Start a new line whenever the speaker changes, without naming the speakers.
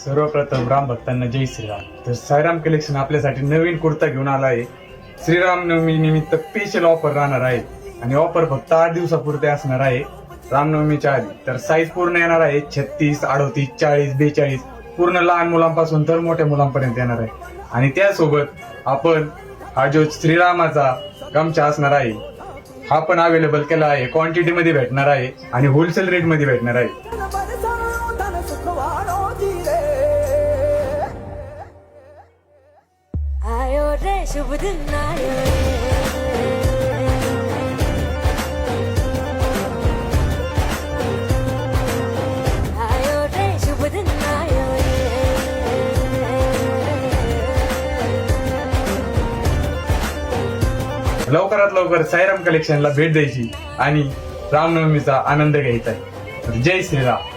सर्वप्रथम राम भक्तांना जय श्रीराम. तर साईराम कलेक्शन आपल्यासाठी नवीन कुर्ता घेऊन आला आहे. श्रीरामनवमी निमित्त स्पेशल ऑफर राहणार आहे आणि ऑफर फक्त 8 दिवसापुरते असणार आहे रामनवमीच्या आधी. तर साईज पूर्ण येणार आहे 36, 38, 40, 42 पूर्ण लहान मुलांपासून तर मोठ्या मुलांपर्यंत येणार आहे. आणि त्यासोबत आपण हा जो श्रीरामाचा गमछा असणार आहे हा पण अवेलेबल केला आहे. क्वांटिटी मध्ये भेटणार आहे आणि होलसेल रेट मध्ये भेटणार आहे.
आयो रे शुभ दिन आयो आयो रे शुभ दिन आयो
लवकरात लवकर साईराम कलेक्शनला भेट द्यायची आणि रामनवमीचा आनंद घ्यायचा आहे. जय श्रीराम.